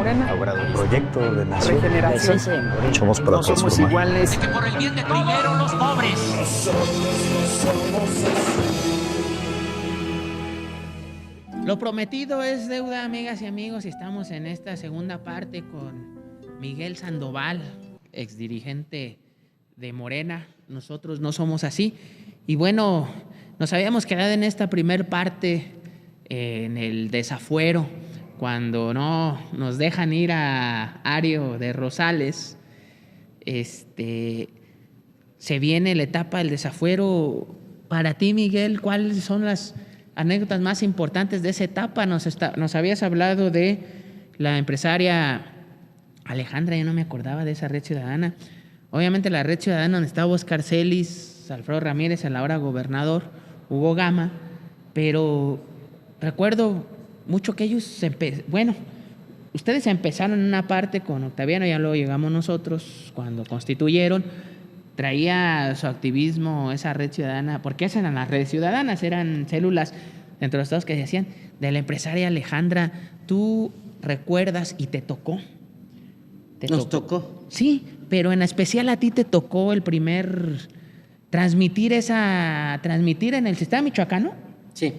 Morena. Logrado un proyecto de nación. Regeneración. Somos para No somos transformar. iguales. Que por el bien de primero los pobres. Lo prometido es deuda, amigas y amigos, y estamos en esta segunda parte con Miguel Sandoval, exdirigente de Morena. Nosotros no somos así. Y bueno, nos habíamos quedado en esta primer parte, en el desafuero, cuando no nos dejan ir a Ario de Rosales. Se viene la etapa del desafuero. Para ti, Miguel, ¿cuáles son las anécdotas más importantes de esa etapa? Nos habías hablado de la empresaria Alejandra, yo no me acordaba de esa Red Ciudadana. Obviamente la Red Ciudadana donde estaba Óscar Celis, Alfredo Ramírez, el ahora gobernador, Hugo Gama, pero recuerdo mucho que ellos, ustedes empezaron en una parte con Octaviano, ya luego llegamos nosotros cuando constituyeron. Traía su activismo esa Red Ciudadana, porque esas eran las redes ciudadanas, eran células dentro de los estados que se hacían, de la empresaria Alejandra. ¿Tú recuerdas y te tocó? ¿Nos tocó? Sí, pero en especial a ti te tocó el primer transmitir en el sistema michoacano. Sí.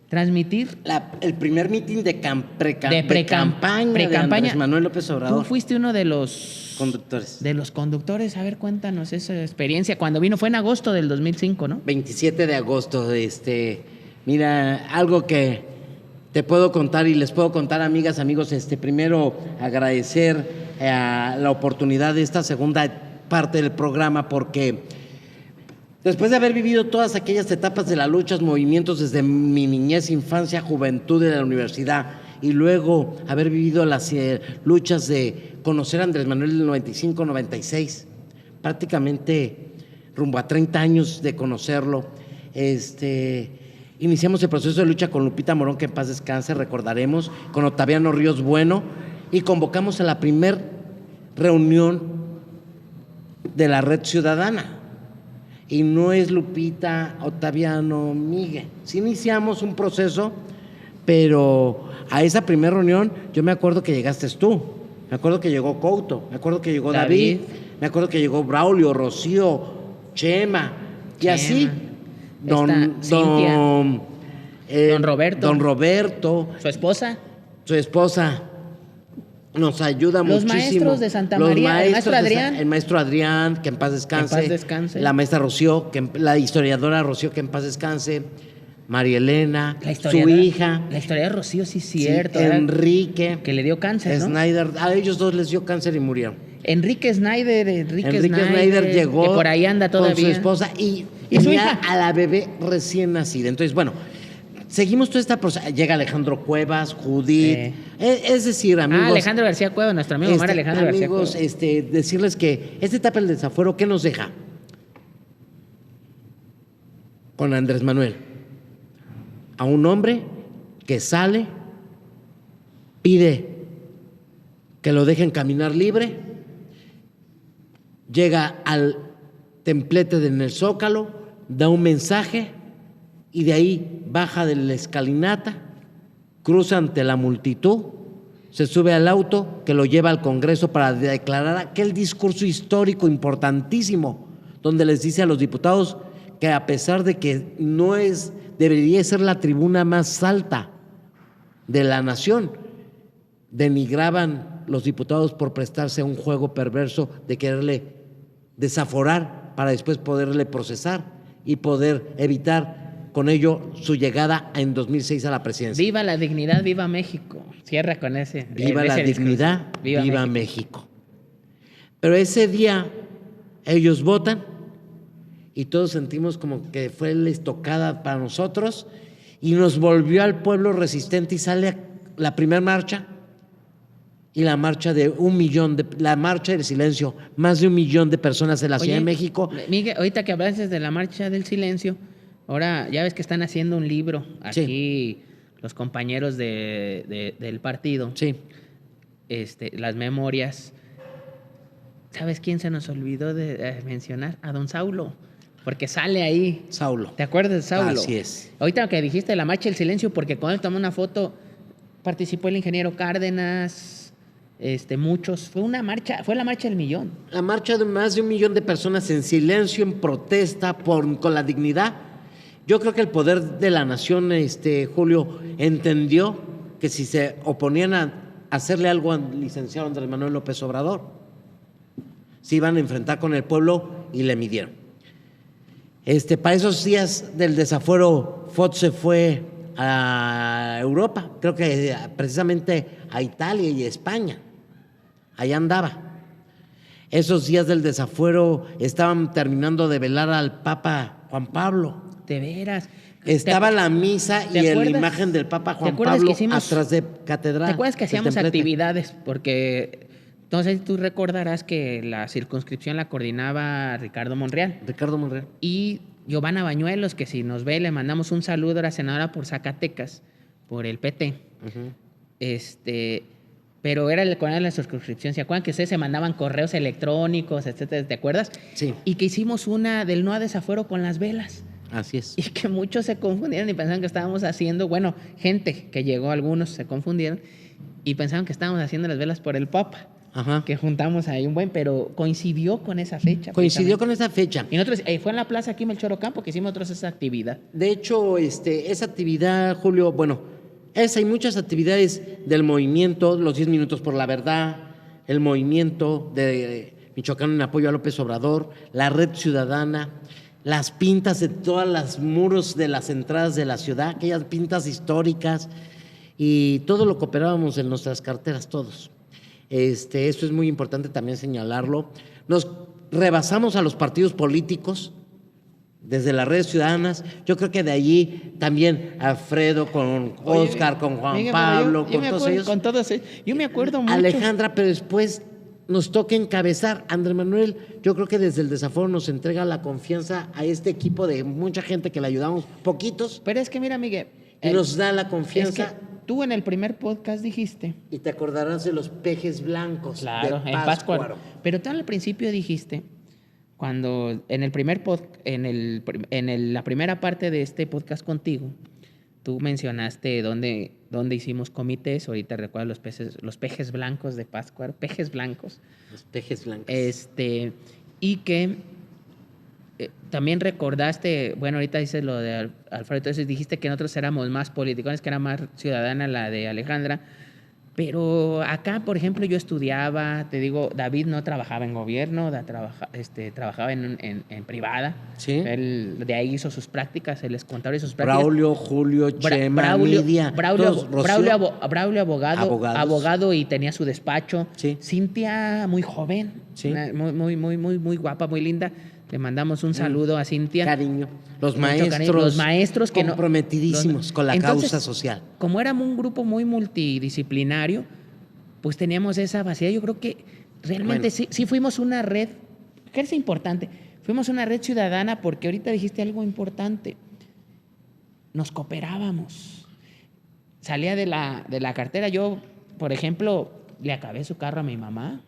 Transmitir El primer mitin de pre-campaña de Andrés Manuel López Obrador. Tú fuiste uno de los conductores. De los conductores. A ver, cuéntanos esa experiencia. Cuando vino fue en agosto del 2005, ¿no? 27 de agosto. Mira, algo que te puedo contar y les puedo contar, amigas, amigos. Primero, agradecer la oportunidad de esta segunda parte del programa, porque después de haber vivido todas aquellas etapas de las luchas, movimientos desde mi niñez, infancia, juventud de la universidad, y luego haber vivido las luchas de conocer a Andrés Manuel en el 95-96, prácticamente rumbo a 30 años de conocerlo, iniciamos el proceso de lucha con Lupita Morón, que en paz descanse, recordaremos, con Octaviano Ríos Bueno, y convocamos a la primer reunión de la Red Ciudadana. Y no es Lupita, Octaviano, Miguel. Sí iniciamos un proceso, pero a esa primera reunión yo me acuerdo que llegaste tú, me acuerdo que llegó Couto, me acuerdo que llegó David, me acuerdo que llegó Braulio, Rocío, Chema, y así don Roberto, su esposa nos ayuda los muchísimo. Los maestros de Santa María, el maestro Adrián, que en paz descanse. La maestra Rocío, la historiadora Rocío, que en paz descanse. María Elena, su hija. La historia de Rocío, sí, cierto. Sí, Enrique. Que le dio cáncer, ¿no? Snyder, a ellos dos les dio cáncer y murieron. Enrique Snyder llegó que por ahí anda todavía. Con su esposa y su hija, a la bebé recién nacida. Entonces, bueno, seguimos toda esta proceso. Llega Alejandro Cuevas, Judith. Es decir, amigos. Alejandro García Cuevas, nuestro amigo Omar Alejandro García Cuevas. Amigos, decirles que esta etapa del desafuero, ¿qué nos deja? Con Andrés Manuel. A un hombre que sale, pide que lo dejen caminar libre, llega al templete en el Zócalo, da un mensaje y de ahí baja de la escalinata, cruza ante la multitud, se sube al auto que lo lleva al Congreso para declarar aquel discurso histórico importantísimo, donde les dice a los diputados que a pesar de que debería ser la tribuna más alta de la nación, denigraban los diputados por prestarse a un juego perverso de quererle desaforar para después poderle procesar y poder evitar con ello su llegada en 2006 a la presidencia. Viva la dignidad, viva México. Cierra con ese. Viva la dignidad, viva México. Pero ese día ellos votan y todos sentimos como que fue la estocada para nosotros y nos volvió al pueblo resistente y sale la primera marcha y la marcha de 1 millón, la marcha del silencio, más de 1 millón de personas en la Ciudad de México. Miguel, ahorita que hablaste de la marcha del silencio, ahora ya ves que están haciendo un libro aquí los compañeros del partido, las memorias. ¿Sabes quién se nos olvidó de mencionar? A don Saulo. Porque sale ahí. Saulo. ¿Te acuerdas de Saulo? Así es. Ahorita que dijiste la marcha del silencio, porque cuando él tomó una foto, participó el ingeniero Cárdenas, muchos. Fue la marcha del millón. La marcha de más de 1 millón de personas en silencio, en protesta, con la dignidad. Yo creo que el poder de la nación, Julio, entendió que si se oponían a hacerle algo al licenciado Andrés Manuel López Obrador, se iban a enfrentar con el pueblo y le midieron. Para esos días del desafuero, Fox se fue a Europa, creo que precisamente a Italia y a España. Allá andaba. Esos días del desafuero estaban terminando de velar al Papa Juan Pablo. De veras. Estaba la misa y la imagen del Papa Juan Pablo atrás de catedral. ¿Te acuerdas que hacíamos actividades? Porque no sé si tú recordarás que la circunscripción la coordinaba Ricardo Monreal. Y Giovanna Bañuelos, que si nos ve, le mandamos un saludo a la senadora por Zacatecas, por el PT. Uh-huh. Pero era el coronel de la circunscripción. ¿Se acuerdan que ustedes se mandaban correos electrónicos, etcétera? ¿Te acuerdas? Sí. Y que hicimos una del no a desafuero con las velas. Así es. Y que muchos se confundieron y pensaban que estábamos haciendo, bueno, gente que llegó, algunos se confundieron y pensaban que estábamos haciendo las velas por el Papa. Ajá. Que juntamos ahí pero coincidió con esa fecha. Y nosotros, fue en la plaza aquí en Melchor Ocampo que hicimos nosotros esa actividad. De hecho, esa actividad, Julio, hay muchas actividades del movimiento, los 10 minutos por la verdad, el movimiento de Michoacán en apoyo a López Obrador, la Red Ciudadana, las pintas de todas las muros de las entradas de la ciudad, aquellas pintas históricas, y todo lo cooperábamos en nuestras carteras, todos. Esto es muy importante también señalarlo. Nos rebasamos a los partidos políticos desde las redes ciudadanas. Yo creo que de allí también Alfredo, con Oscar, con Juan Pablo, con todos ellos. Con todos ellos. Yo me acuerdo mucho. Alejandra, pero después nos toca encabezar. Andrés Manuel, yo creo que desde el desafuero nos entrega la confianza a este equipo de mucha gente que le ayudamos, poquitos. Pero es que mira, Miguel. Y nos da la confianza. Es que tú en el primer podcast dijiste. Y te acordarás de los pejes blancos. Claro, de en Pátzcuaro. Pero tú al principio dijiste, cuando en el primer la primera parte de este podcast contigo, tú mencionaste dónde hicimos comités. Ahorita recuerdo los pejes blancos de Pátzcuaro, pejes blancos. Los pejes blancos. Y que también recordaste, bueno, ahorita dices lo de Alfredo, entonces dijiste que nosotros éramos más politicones, que era más ciudadana la de Alejandra, pero acá, por ejemplo, yo estudiaba, te digo, David no trabajaba en gobierno, trabajaba en privada. Sí. Él de ahí hizo sus prácticas, él es contador y sus prácticas. Julio, Chema, Lidia, Braulio abogado y tenía su despacho. Sí. Cintia, muy joven, sí. Muy guapa, muy linda. Le mandamos un saludo a Cintia. Cariño. Los maestros que comprometidísimos con la causa social. Como éramos un grupo muy multidisciplinario, pues teníamos esa facilidad. Yo creo que realmente sí fuimos una red, que es importante. Fuimos una red ciudadana porque ahorita dijiste algo importante. Nos cooperábamos. Salía de la cartera. Yo, por ejemplo, le acabé su carro a mi mamá.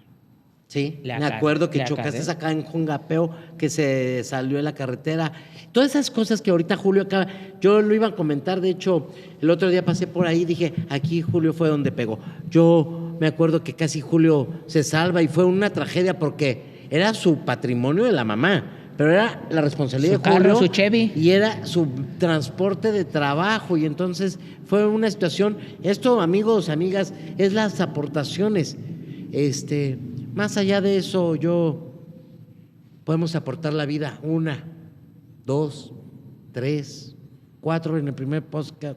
Sí, me acuerdo que chocaste acá en Jungapeo, que se salió de la carretera. Todas esas cosas que ahorita Julio acaba, yo lo iba a comentar, de hecho, el otro día pasé por ahí y dije, aquí Julio fue donde pegó. Yo me acuerdo que casi Julio se salva y fue una tragedia porque era su patrimonio de la mamá, pero era la responsabilidad de Julio. Su Chevy. Y era su transporte de trabajo y entonces fue una situación, esto amigos, amigas, es las aportaciones, más allá de eso, podemos aportar la vida 1, 2, 3, 4. En el primer podcast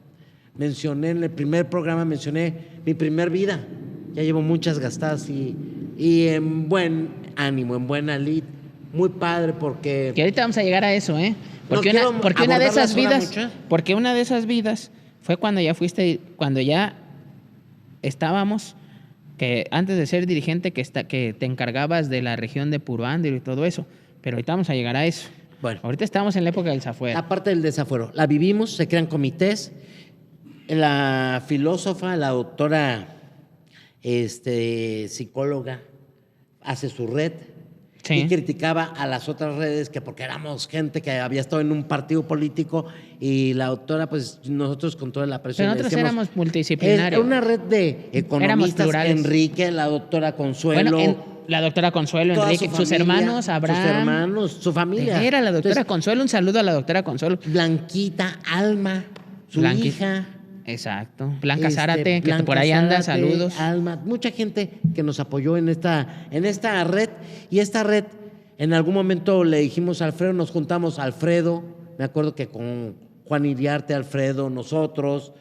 en el primer programa mencioné mi primer vida. Ya llevo muchas gastadas y en buen ánimo, en buena lid. Muy padre porque... Que ahorita vamos a llegar a eso, ¿eh? Porque una de esas vidas fue cuando ya estábamos... que antes de ser dirigente que te encargabas de la región de Puruándiro y todo eso, pero ahorita vamos a llegar a eso. Bueno, ahorita estamos en la época del desafuero. La parte del desafuero, la vivimos, se crean comités, la filósofa, la doctora psicóloga, hace su red, Sí. y criticaba a las otras redes que porque éramos gente que había estado en un partido político y la doctora, pues nosotros con toda la presión. Pero nosotros le decíamos, éramos multidisciplinarios. Es una red de economistas, plurales. Enrique, la doctora Consuelo. Bueno, la doctora Consuelo, toda Enrique, su sus familia, hermanos, Abraham. Sus hermanos, su familia. Era la doctora Entonces, Consuelo, un saludo a la doctora Consuelo. Blanquita, Alma, su Blanqui- hija. Exacto. Blanca Este, Zárate, que Blanca por ahí anda, Zárate, saludos. Alma, mucha gente que nos apoyó en esta red. Y esta red, en algún momento le dijimos a Alfredo, nos juntamos Alfredo, me acuerdo que con Juan Iriarte, Alfredo, nosotros,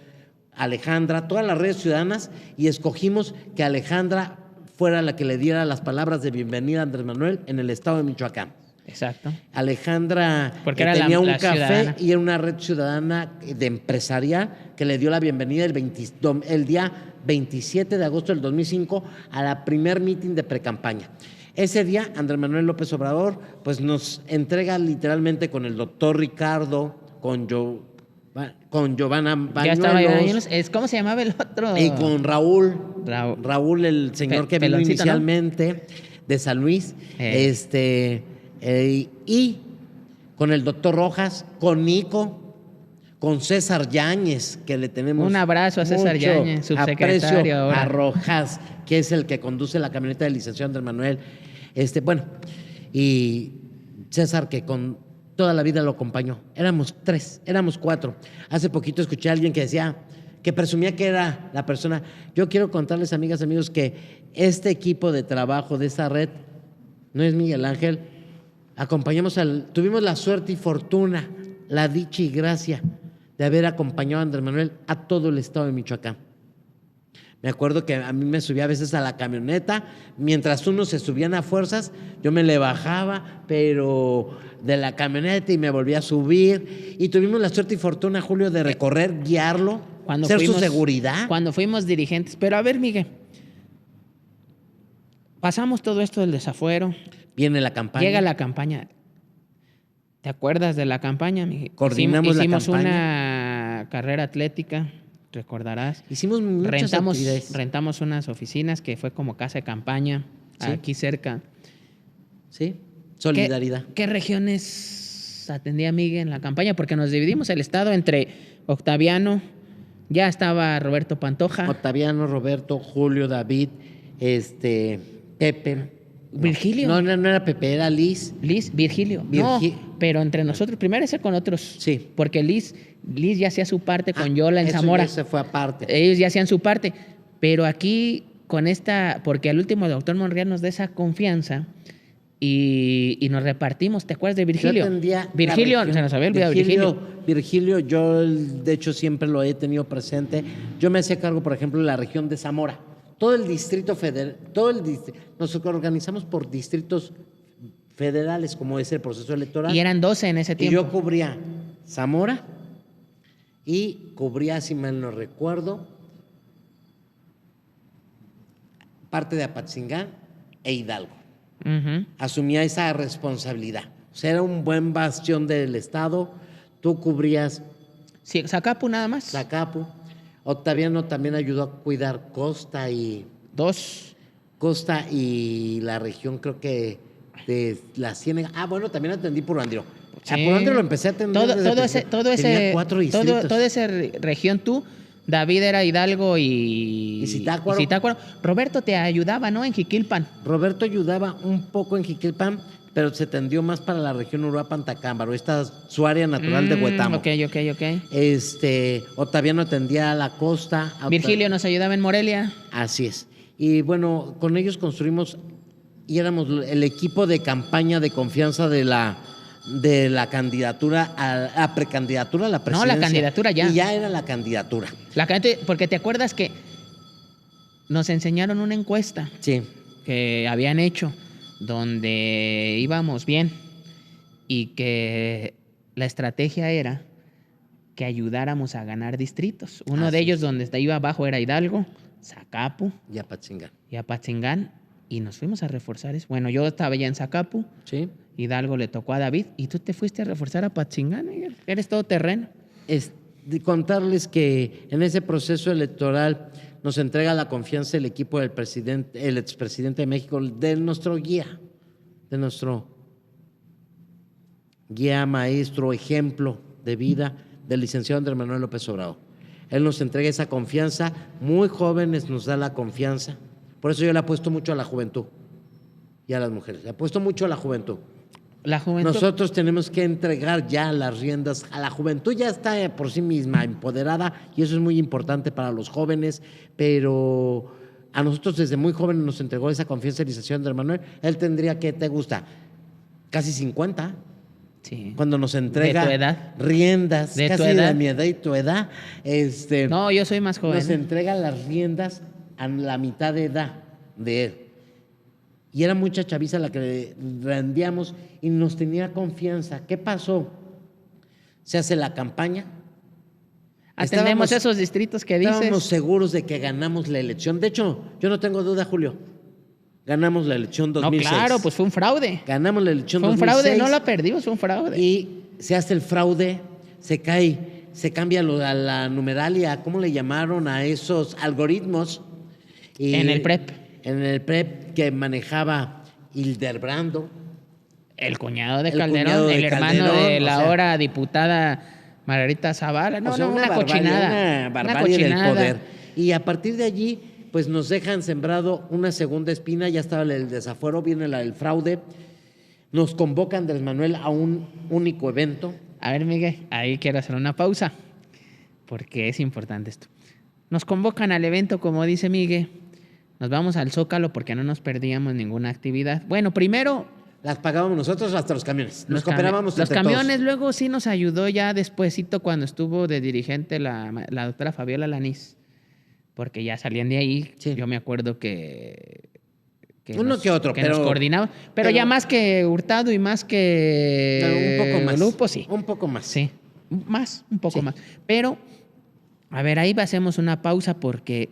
Alejandra, todas las redes ciudadanas, y escogimos que Alejandra fuera la que le diera las palabras de bienvenida a Andrés Manuel en el estado de Michoacán. Exacto. Alejandra Porque era tenía un la café ciudadana. y era una red ciudadana de empresarial que le dio la bienvenida el día 27 de agosto del 2005 a la primer meeting de precampaña. Ese día Andrés Manuel López Obrador pues nos entrega literalmente con el doctor Ricardo, con Giovanna Ya estaba Bañuelos ¿cómo se llamaba el otro? y con Raúl. Raúl. Raúl, el señor que vino Peloncito, ¿no? inicialmente de San Luis. Y con el doctor Rojas, con Nico, con César Yáñez, que le tenemos Un abrazo a César mucho Yáñez, subsecretario aprecio, ahora. a Rojas, que es el que conduce la camioneta del licenciado Andrés Manuel. Bueno, y César, que con toda la vida lo acompañó. Éramos 3, éramos 4. Hace poquito escuché a alguien que decía, que presumía que era la persona. Yo quiero contarles, amigas, amigos, que este equipo de trabajo de esta red no es Miguel Ángel. Tuvimos la suerte y fortuna, la dicha y gracia de haber acompañado a Andrés Manuel a todo el estado de Michoacán. Me acuerdo que a mí me subía a veces a la camioneta, mientras unos se subían a fuerzas, yo me le bajaba, pero de la camioneta y me volvía a subir. Y tuvimos la suerte y fortuna, Julio, de recorrer, guiarlo, ser su seguridad. Cuando fuimos dirigentes. Pero a ver, Miguel, pasamos todo esto del desafuero. Viene la campaña. Llega la campaña. ¿Te acuerdas de la campaña, Miguel? Coordinamos la Hicimos campaña. una carrera atlética, recordarás. Hicimos muchas actividades. Rentamos unas oficinas que fue como casa de campaña, Sí. aquí cerca. Sí, solidaridad. ¿Qué regiones atendía Miguel en la campaña? Porque nos dividimos el estado entre Octaviano, ya estaba Roberto Pantoja, Octaviano, Roberto, Julio, David, Pepe. Virgilio. No era Pepe, era Liz. Virgilio. No, pero entre nosotros, primero ese con otros. Sí. Porque Liz ya hacía su parte con Yola en eso Zamora. ya se fue aparte. Ellos ya hacían su parte. Pero aquí, con porque al último el doctor Monreal nos da esa confianza y nos repartimos. ¿Te acuerdas de Virgilio? Yo atendía Virgilio, la región. se nos había olvidado Virgilio, yo de hecho siempre lo he tenido presente. Yo me hacía cargo, por ejemplo, de la región de Zamora. Todo el distrito federal, nos organizamos por distritos federales, como es el proceso electoral. Y eran 12 en ese Y tiempo. yo cubría Zamora y cubría, si mal no recuerdo, parte de Apatzingán e Hidalgo. Ujú. Asumía esa responsabilidad. O sea, era un buen bastión del Estado. Tú cubrías Sí, Zacapu nada más. Zacapu. Octaviano también ayudó a cuidar Costa y 2. la región, creo que de la Ciénaga. Bueno, también atendí por Andiro. Sí. A por Andiro lo empecé a atender. Tenía 4 distritos. Toda esa región tú, David era Hidalgo y Zitácuaro. Roberto te ayudaba, ¿no? En Jiquilpan. Roberto ayudaba un poco en Jiquilpan, pero se tendió más para la región Uruapan-Tacámbaro, esta su área natural de Huetamo. Ok. Octaviano atendía a la costa. Virgilio nos ayudaba en Morelia. Así es. Y bueno, con ellos construimos y éramos el equipo de campaña de confianza de la candidatura a la precandidatura a la presidencia. No, la candidatura ya. Y ya era la candidatura. Porque te acuerdas que nos enseñaron una encuesta Sí. que habían hecho donde íbamos bien y que la estrategia era que ayudáramos a ganar distritos. Uno de ellos donde iba abajo era Hidalgo, Zacapu Y Apatzingán. y Apatzingán, y nos fuimos a reforzar eso. Bueno, yo estaba ya en Zacapu, Sí. Hidalgo le tocó a David, y tú te fuiste a reforzar a Apatzingán, Miguel. Eres todo terreno. De contarles que en ese proceso electoral nos entrega la confianza el equipo del presidente, el expresidente de México, de nuestro guía, de nuestro guía, maestro, ejemplo de vida del licenciado Andrés Manuel López Obrador. Él nos entrega esa confianza, muy jóvenes nos da la confianza. Por eso yo le apuesto mucho a la juventud y a las mujeres. Le apuesto mucho a la juventud. La juventud. Nosotros tenemos que entregar ya las riendas a la juventud, ya está por sí misma empoderada y eso es muy importante para los jóvenes, pero a nosotros desde muy jóvenes nos entregó esa confianza el licenciado Andrés Manuel. Él tendría que, ¿te gusta? Casi 50. Sí. Cuando nos entrega ¿De tu edad? riendas, ¿De tu casi edad? de mi edad y tu edad, No, yo soy más joven. nos entrega las riendas a la mitad de edad de él. Y era mucha chaviza la que rendíamos y nos tenía confianza. ¿Qué pasó? Se hace la campaña. Atendemos esos distritos que dices. Estábamos seguros de que ganamos la elección. De hecho, yo no tengo duda, Julio. Ganamos la elección 2006. No, claro, pues fue un fraude. Ganamos la elección Fue un 2006. fraude, no la perdimos, fue un fraude. Y se hace el fraude, se cae, se cambia a la numeralia, ¿cómo le llamaron a esos algoritmos? Y En el PREP. En el PREP que manejaba Hildebrando. El cuñado de El Calderón, cuñado de el hermano Calderón, de la o sea, ahora diputada Margarita Zavala. No, O sea, no, una barbarie, cochinada. Una barbarie del cochinada. poder. Y a partir de allí, pues nos dejan sembrado una segunda espina, ya estaba el desafuero, viene la del fraude. Nos convoca Andrés Manuel a un único evento. A ver, Miguel, ahí quiero hacer una pausa, porque es importante esto. Nos convocan al evento, como dice Miguel. Nos vamos al Zócalo porque no nos perdíamos ninguna actividad. Bueno, primero Las pagábamos nosotros hasta los camiones. Nos los cooperábamos los entre camiones, todos. luego sí nos ayudó ya despuesito cuando estuvo de dirigente la doctora Fabiola Lanís, porque ya salían de ahí. Sí. Yo me acuerdo que Uno que otro, nos pero- coordinaba. Pero ya más que Hurtado y más que Pero un poco más. Lupo, sí. Un poco más. Sí, un poco Sí. más. Pero, a ver, ahí hacemos una pausa porque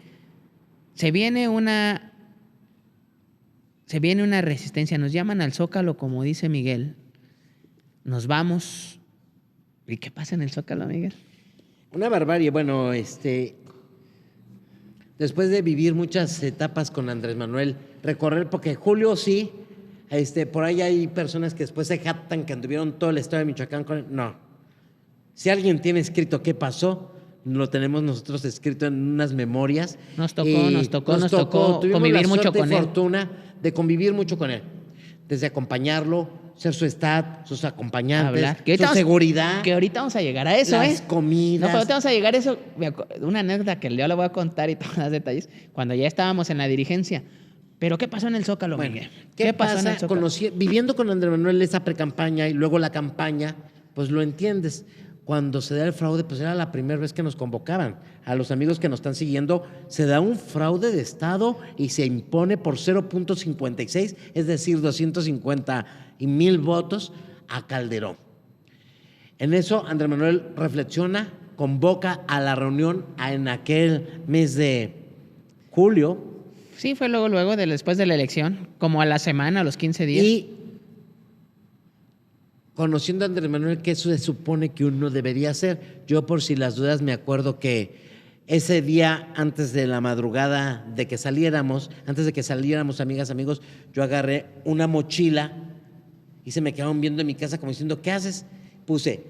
se viene una resistencia. Nos llaman al Zócalo, como dice Miguel. Nos vamos. ¿Y qué pasa en el Zócalo, Miguel? Una barbarie. Bueno, después de vivir muchas etapas con Andrés Manuel, recorrer, porque Julio sí, por ahí hay personas que después se jactan que anduvieron todo el estado de Michoacán con él. No. Si alguien tiene escrito qué pasó, lo tenemos nosotros escrito en unas memorias. Nos tocó Tuvimos convivir la mucho suerte y con él. fortuna de convivir mucho con él. Desde acompañarlo, ser su staff, sus acompañantes, Hablar. su seguridad, Que ahorita vamos a llegar a eso, las No, comidas. pero ahorita vamos a llegar a eso. Una anécdota que yo la voy a contar y todos los detalles. Cuando ya estábamos en la dirigencia. Pero ¿qué pasó en el Zócalo, Bueno, Miguel? ¿qué pasó en pasa? el Zócalo? Viviendo con Andrés Manuel esa precampaña y luego la campaña, pues lo entiendes. Cuando se da el fraude, pues era la primera vez que nos convocaban. A los amigos que nos están siguiendo, se da un fraude de Estado y se impone por 0.56, es decir, 250,000 votos a Calderón. En eso, Andrés Manuel reflexiona, convoca a la reunión en aquel mes de julio. Sí, fue luego después de la elección, como a la semana, a los 15 días. Y conociendo a Andrés Manuel, que eso se supone que uno debería hacer. Yo, por si las dudas, me acuerdo que ese día, antes de la madrugada de que saliéramos, amigas, amigos, yo agarré una mochila y se me quedaron viendo en mi casa como diciendo, ¿qué haces? Puse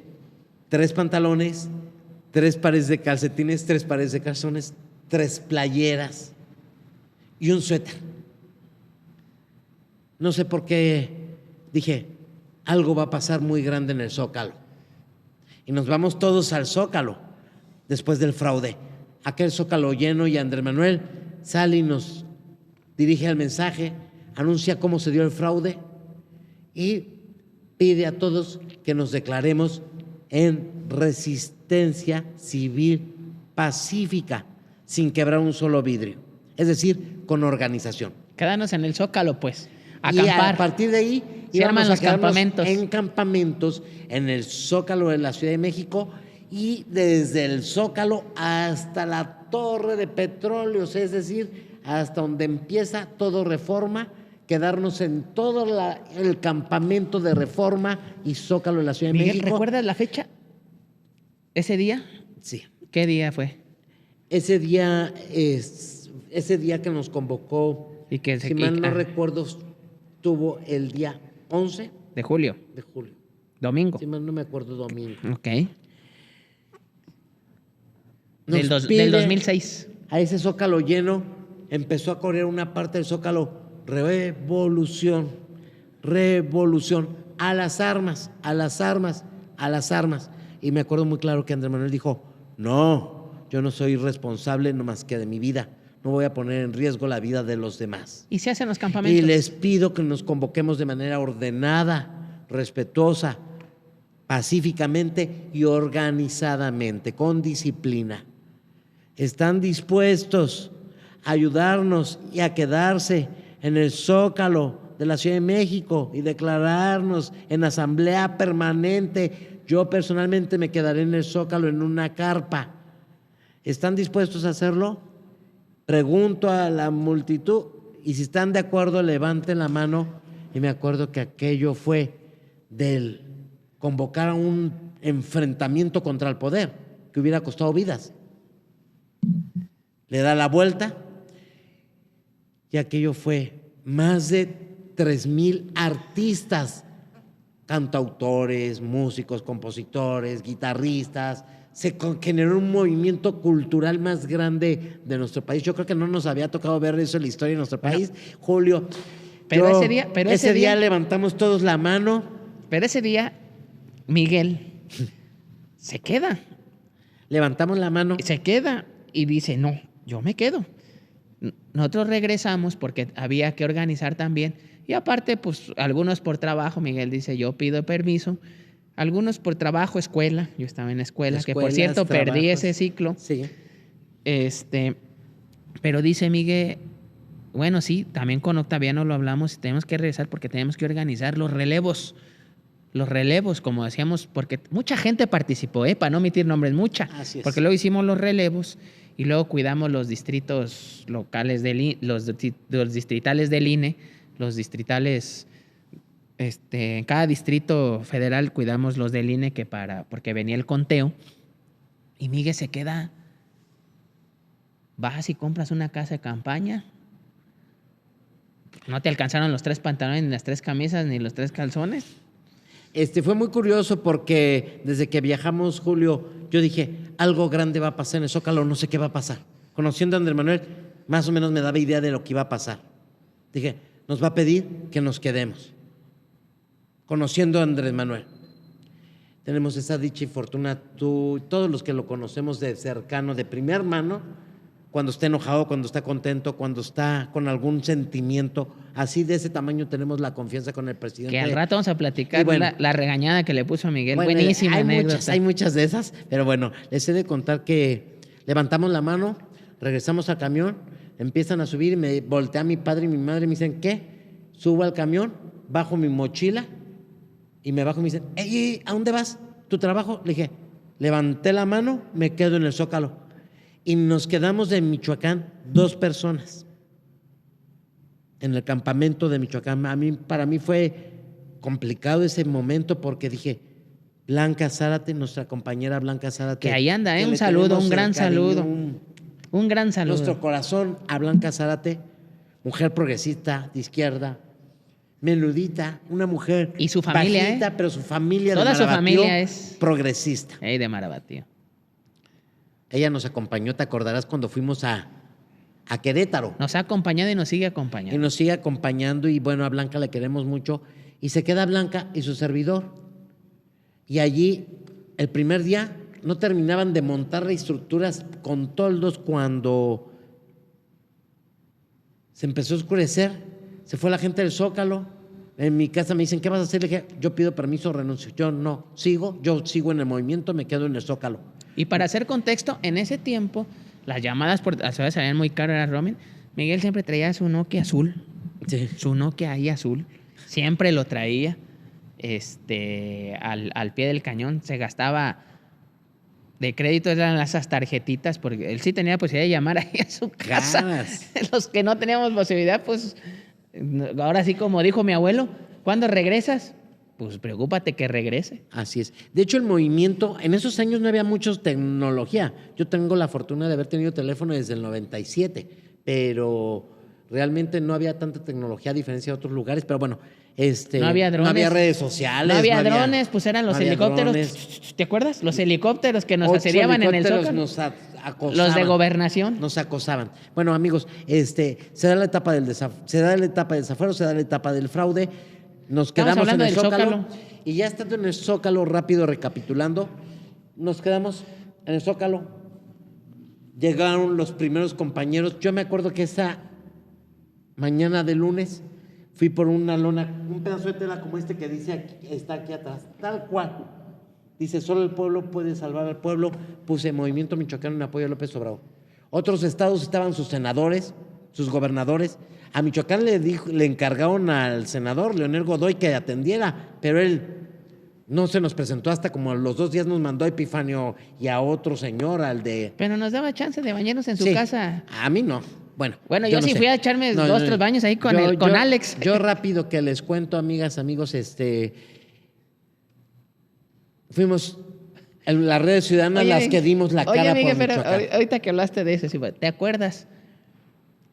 3 pantalones, 3 pares de calcetines, 3 pares de calzones, 3 playeras y un suéter. No sé por qué dije, algo va a pasar muy grande en el Zócalo. Y nos vamos todos al Zócalo después del fraude. Aquel Zócalo lleno y Andrés Manuel sale y nos dirige al mensaje, anuncia cómo se dio el fraude y pide a todos que nos declaremos en resistencia civil pacífica, sin quebrar un solo vidrio. Es decir, con organización. Quedarnos en el Zócalo, pues. Y Acampar. a partir de ahí Se íbamos arman a los quedarnos campamentos. en campamentos en el Zócalo de la Ciudad de México y desde el Zócalo hasta la Torre de Petróleos, es decir, hasta donde empieza todo Reforma, quedarnos en todo el campamento de Reforma y Zócalo de la Ciudad de Miguel, México. ¿recuerdas la fecha? ¿Ese día? Sí. ¿Qué día fue? Ese día que nos convocó, Y que si mal no recuerdo, tuvo el día 11 De julio, de julio. domingo. Si mal no me acuerdo, domingo. Ok. Nos Del 2006. A ese Zócalo lleno empezó a correr una parte del Zócalo, revolución, revolución, a las armas, a las armas, a las armas. Y me acuerdo muy claro que Andrés Manuel dijo, no, yo no soy responsable no más que de mi vida, no voy a poner en riesgo la vida de los demás. Y se hacen los campamentos. Y les pido que nos convoquemos de manera ordenada, respetuosa, pacíficamente y organizadamente, con disciplina. ¿Están dispuestos a ayudarnos y a quedarse en el Zócalo de la Ciudad de México y declararnos en asamblea permanente? Yo personalmente me quedaré en el Zócalo en una carpa. ¿Están dispuestos a hacerlo? Pregunto a la multitud y si están de acuerdo levanten la mano. Y me acuerdo que aquello fue del convocar a un enfrentamiento contra el poder que hubiera costado vidas. Le da la vuelta y aquello fue más de 3,000 artistas, cantautores, músicos, compositores, guitarristas. Se generó un movimiento cultural más grande de nuestro país. Yo creo que no nos había tocado ver eso en la historia de nuestro país, Julio. Pero ese día levantamos todos la mano. Pero ese día, Miguel se queda. Levantamos la mano. Se queda y dice, no, yo me quedo. Nosotros regresamos porque había que organizar también. Y aparte, pues algunos por trabajo, Miguel dice, yo pido permiso. Algunos por trabajo, escuela. Yo estaba en escuela, que por cierto perdí ese ciclo. Sí. Pero dice Miguel, bueno, sí, también con Octaviano lo hablamos, tenemos que regresar porque tenemos que organizar los relevos. Los relevos, como decíamos, porque mucha gente participó, para no omitir nombres, mucha. Así es. Porque luego hicimos los relevos y luego cuidamos los distritos locales, los distritales del INE, los distritales, en cada distrito federal cuidamos los del INE porque venía el conteo. Y Miguel se queda, vas y compras una casa de campaña, no te alcanzaron los 3 pantalones, ni las 3 camisas, ni los 3 calzones. Fue muy curioso porque desde que viajamos, Julio, yo dije, algo grande va a pasar en el Zócalo, no sé qué va a pasar. Conociendo a Andrés Manuel, más o menos me daba idea de lo que iba a pasar. Dije, nos va a pedir que nos quedemos. Conociendo a Andrés Manuel. Tenemos esa dicha y fortuna, tú, todos los que lo conocemos de cercano, de primera mano, cuando está enojado, cuando está contento, cuando está con algún sentimiento, así de ese tamaño tenemos la confianza con el presidente. Que al rato vamos a platicar la regañada que le puso a Miguel. Bueno, buenísima anécdota. Hay muchas de esas, pero bueno, les he de contar que levantamos la mano, regresamos al camión, empiezan a subir y me voltea mi padre y mi madre y me dicen, ¿qué? Subo al camión, bajo mi mochila y me bajo y me dicen, ¡ey, ¿a dónde vas? ¿Tu trabajo? Le dije, levanté la mano, me quedo en el Zócalo. Y nos quedamos de Michoacán 2 personas en el campamento de Michoacán. Para mí fue complicado ese momento porque dije, Blanca Zárate, nuestra compañera Blanca Zárate. Que ahí anda, un saludo, un gran saludo. Un gran saludo. Nuestro corazón a Blanca Zárate, mujer progresista, de izquierda, menudita, una mujer y su familia, bajita, pero su familia toda de Marabatío, su familia es progresista. De Marabatío. Ella nos acompañó, te acordarás, cuando fuimos a Querétaro. Nos ha acompañado y nos sigue acompañando. Y nos sigue acompañando y bueno, a Blanca le queremos mucho. Y se queda Blanca y su servidor. Y allí, el primer día, no terminaban de montar estructuras con toldos cuando se empezó a oscurecer. Se fue la gente del Zócalo. En mi casa me dicen, ¿qué vas a hacer? Le dije, yo pido permiso, renuncio. Yo sigo en el movimiento, me quedo en el Zócalo. Y para hacer contexto, en ese tiempo, las llamadas por las ciudades salían muy caras, era roaming. Miguel siempre traía su Nokia azul. Sí. Su Nokia ahí azul. Siempre lo traía al pie del cañón. Se gastaba de crédito, eran esas tarjetitas, porque él sí tenía posibilidad de llamar ahí a su casa. Ganas. Los que no teníamos posibilidad, pues, ahora sí, como dijo mi abuelo, ¿cuándo regresas? Pues preocúpate que regrese. Así es. De hecho, el movimiento, en esos años no había mucha tecnología. Yo tengo la fortuna de haber tenido teléfono desde el 97, pero realmente no había tanta tecnología a diferencia de otros lugares. Pero bueno, No había drones. No había redes sociales. No había drones, pues eran los no había helicópteros. drones. ¿Te acuerdas? Los helicópteros que nos 8 asediaban en el helicópteros Zócalo. nos acosaban. Los de gobernación. Nos acosaban. Bueno, amigos, se da la etapa del desafuero, se da la etapa del fraude. Nos Estamos quedamos en hablando el del Zócalo. Zócalo. Y ya estando en el Zócalo, rápido recapitulando, nos quedamos en el Zócalo. Llegaron los primeros compañeros. Yo me acuerdo que esa mañana de lunes fui por una lona, un pedazo de tela como este que dice está aquí atrás, tal cual. Dice, solo el pueblo puede salvar al pueblo. Puse Movimiento Michoacano en apoyo a López Obrador. Otros estados estaban sus senadores, sus gobernadores. A Michoacán le encargaron al senador Leonel Godoy que atendiera, pero él no se nos presentó hasta como a los 2 días nos mandó a Epifanio y a otro señor, al de... Pero nos daba chance de bañarnos en su Sí, casa. a mí no. Bueno, Yo no sí sé. fui a echarme No, 2, 3 baños ahí con Alex. Yo rápido que les cuento, amigas, amigos, fuimos en las redes ciudadanas las que dimos la cara Miguel, por pero Michoacán. ahorita que hablaste de eso, sí, ¿te acuerdas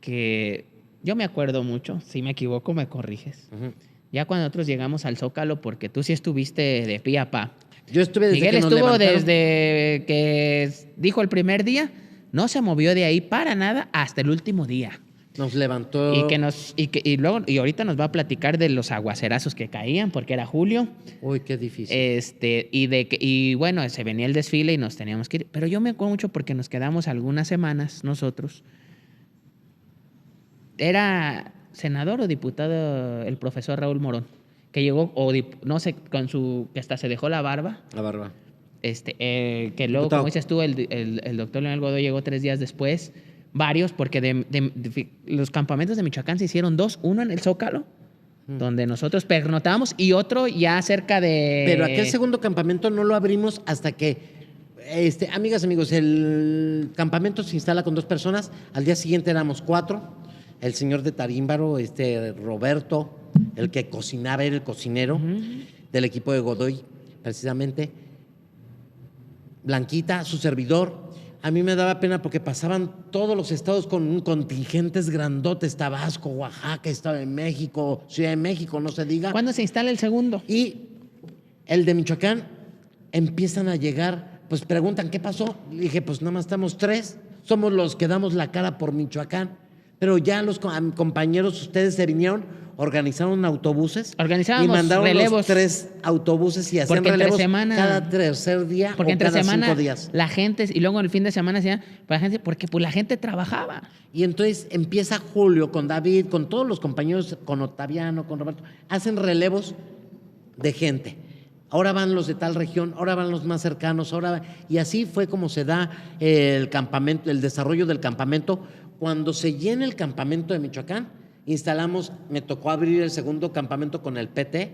que yo me acuerdo mucho? Si me equivoco, me corriges. Ujú. Ya cuando nosotros llegamos al Zócalo, porque tú sí estuviste de pie a pa. Yo estuve desde Miguel que nos estuvo levantaron. desde que dijo el primer día, no se movió de ahí para nada hasta el último día. Nos levantó. Y ahorita nos va a platicar de los aguacerazos que caían, porque era julio. Uy, qué difícil. Y bueno, se venía el desfile y nos teníamos que ir. Pero yo me acuerdo mucho porque nos quedamos algunas semanas nosotros. Era senador o diputado el profesor Raúl Morón, que llegó, no sé, que hasta se dejó la barba. La barba. Que luego, Diputado. como dices tú, el doctor Leonel Godoy llegó 3 días después. Varios, porque los campamentos de Michoacán se hicieron 2. Uno en el Zócalo, donde nosotros pernotábamos, y otro ya cerca de... Pero aquel segundo campamento no lo abrimos hasta que, amigas, amigos, el campamento se instala con 2 personas. Al día siguiente éramos 4. El señor de Tarímbaro, Roberto, el que cocinaba, era el cocinero del equipo de Godoy, precisamente. Blanquita, su servidor. A mí me daba pena porque pasaban todos los estados con contingentes grandotes, Tabasco, Oaxaca, Estado de México, Ciudad de México, no se diga. ¿Cuándo se instala el segundo? Y el de Michoacán empiezan a llegar, pues preguntan, ¿qué pasó? Le dije, pues nada más estamos 3, somos los que damos la cara por Michoacán. Pero ya los compañeros, ustedes se vinieron, organizaron autobuses. Organizábamos y mandaron relevos. los 3 autobuses y hacían Porque entre relevos semana- cada tercer día Porque o entre cada semana 5 días. la gente, y luego el fin de semana porque pues la gente trabajaba. Y entonces empieza Julio con David, con todos los compañeros, con Octaviano, con Roberto, hacen relevos de gente. Ahora van los de tal región, ahora van los más cercanos, y así fue como se da el campamento, el desarrollo del campamento. Cuando se llena el campamento de Michoacán, me tocó abrir el segundo campamento con el PT,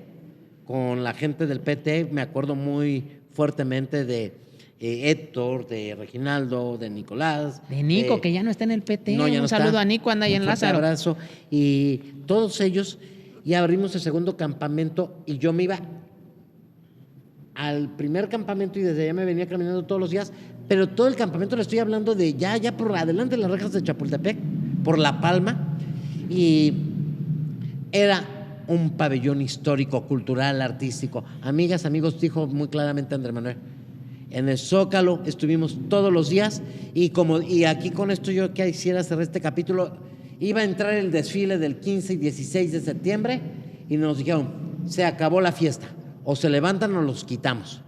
con la gente del PT, me acuerdo muy fuertemente de Héctor, de Reginaldo, de Nicolás. De Nico, que ya no está en el PT. No, ya no Un está. saludo a Nico, anda ahí en Un fuerte Lázaro. abrazo. Y todos ellos, y abrimos el segundo campamento, y yo me iba al primer campamento y desde allá me venía caminando todos los días, pero todo el campamento le estoy hablando de ya por adelante de las rejas de Chapultepec, por La Palma, y era un pabellón histórico, cultural, artístico. Amigas, amigos, dijo muy claramente Andrés Manuel, en el Zócalo estuvimos todos los días, y aquí con esto yo quisiera cerrar este capítulo. Iba a entrar el desfile del 15 y 16 de septiembre y nos dijeron, se acabó la fiesta, o se levantan o los quitamos.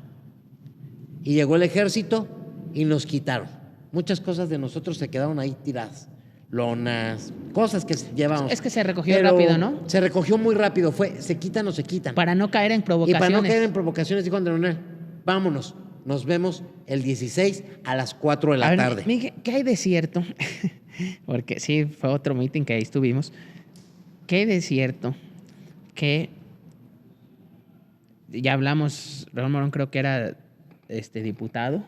Y llegó el ejército y nos quitaron. Muchas cosas de nosotros se quedaron ahí tiradas. Lonas, cosas que llevábamos. Es que se recogió Pero rápido, ¿no? Se recogió muy rápido, se quitan o se quitan. Para no caer en Y provocaciones. para no caer en provocaciones, dijo Andrés Manuel, vámonos, nos vemos el 16 a las 4 de A la ver, tarde. Miguel, ¿qué hay de cierto? Porque sí, fue otro meeting que ahí estuvimos. ¿Qué hay de cierto? Que ya hablamos, Raúl Morón creo que era diputado